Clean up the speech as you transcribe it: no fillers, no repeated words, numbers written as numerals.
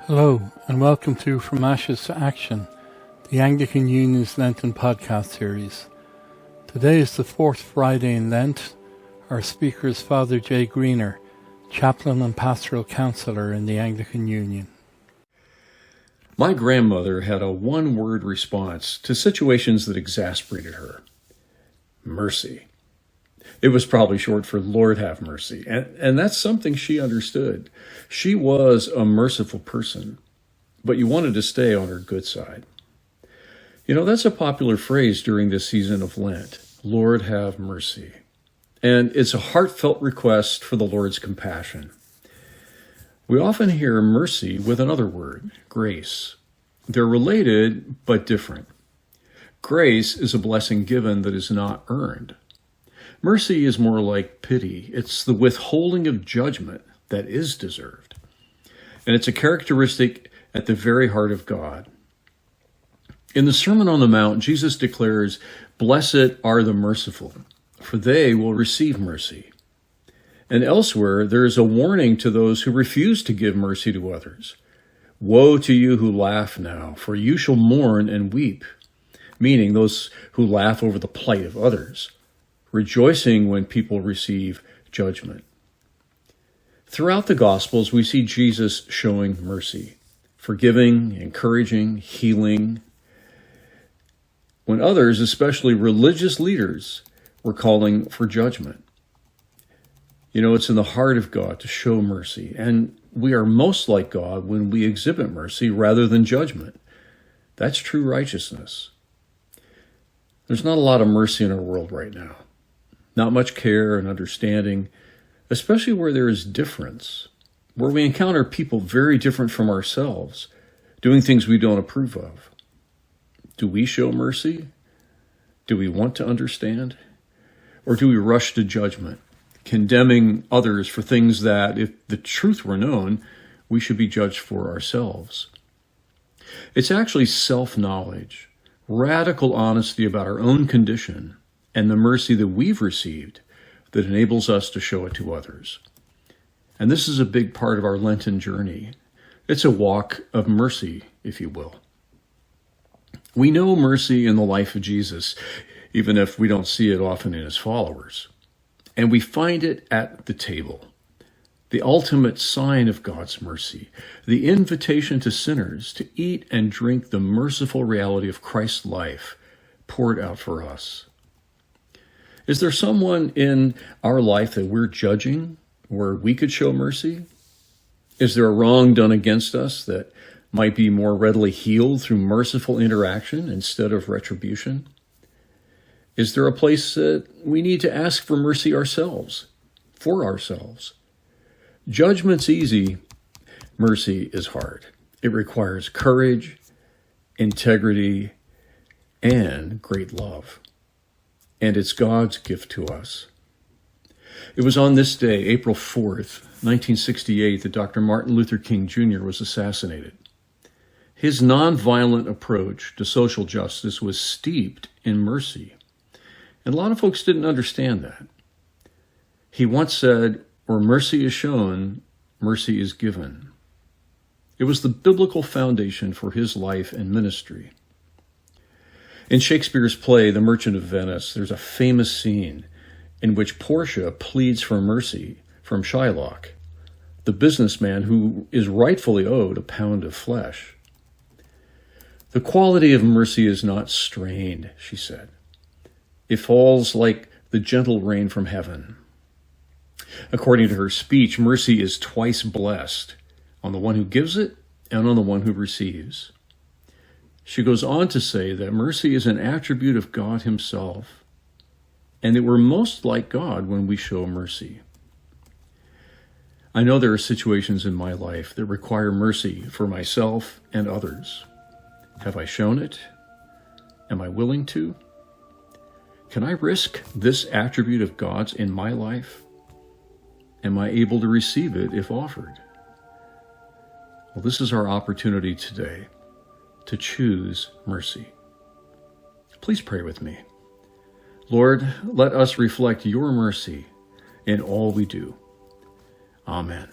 Hello, and welcome to From Ashes to Action, the Anglican Union's Lenten podcast series. Today is the fourth Friday in Lent. Our speaker is Father J. Greener, chaplain and pastoral counsellor in the Anglican Union. My grandmother had a one-word response to situations that exasperated her: mercy. It was probably short for Lord have mercy, and that's something she understood. She was a merciful person, but you wanted to stay on her good side. You know, that's a popular phrase during this season of Lent: Lord have mercy. And it's a heartfelt request for the Lord's compassion. We often hear mercy with another word, grace. They're related, but different. Grace is a blessing given that is not earned. Mercy is more like pity. It's the withholding of judgment that is deserved. And it's a characteristic at the very heart of God. In the Sermon on the Mount, Jesus declares, "Blessed are the merciful, for they will receive mercy." And elsewhere, there is a warning to those who refuse to give mercy to others. "Woe to you who laugh now, for you shall mourn and weep," meaning those who laugh over the plight of others, rejoicing when people receive judgment. Throughout the Gospels, we see Jesus showing mercy, forgiving, encouraging, healing, when others, especially religious leaders, were calling for judgment. You know, it's in the heart of God to show mercy, and we are most like God when we exhibit mercy rather than judgment. That's true righteousness. There's not a lot of mercy in our world right now. Not much care and understanding, especially where there is difference, where we encounter people very different from ourselves, doing things we don't approve of. Do we show mercy? Do we want to understand? Or do we rush to judgment, condemning others for things that, if the truth were known, we should be judged for ourselves? It's actually self-knowledge, radical honesty about our own condition, and the mercy that we've received that enables us to show it to others. And this is a big part of our Lenten journey. It's a walk of mercy, if you will. We know mercy in the life of Jesus, even if we don't see it often in his followers. And we find it at the table, the ultimate sign of God's mercy, the invitation to sinners to eat and drink the merciful reality of Christ's life poured out for us. Is there someone in our life that we're judging where we could show mercy? Is there a wrong done against us that might be more readily healed through merciful interaction instead of retribution? Is there a place that we need to ask for mercy ourselves, for ourselves? Judgment's easy. Mercy is hard. It requires courage, integrity, and great love. And it's God's gift to us. It was on this day, April 4th, 1968, that Dr. Martin Luther King Jr. was assassinated. His nonviolent approach to social justice was steeped in mercy. And a lot of folks didn't understand that. He once said, "Where mercy is shown, mercy is given." It was the biblical foundation for his life and ministry. In Shakespeare's play, The Merchant of Venice, there's a famous scene in which Portia pleads for mercy from Shylock, the businessman who is rightfully owed a pound of flesh. "The quality of mercy is not strained," she said. "It falls like the gentle rain from heaven." According to her speech, mercy is twice blessed, on the one who gives it and on the one who receives. She goes on to say that mercy is an attribute of God himself, and that we're most like God when we show mercy. I know there are situations in my life that require mercy for myself and others. Have I shown it? Am I willing to? Can I risk this attribute of God's in my life? Am I able to receive it if offered? Well, this is our opportunity today to choose mercy. Please pray with me. Lord, let us reflect your mercy in all we do. Amen.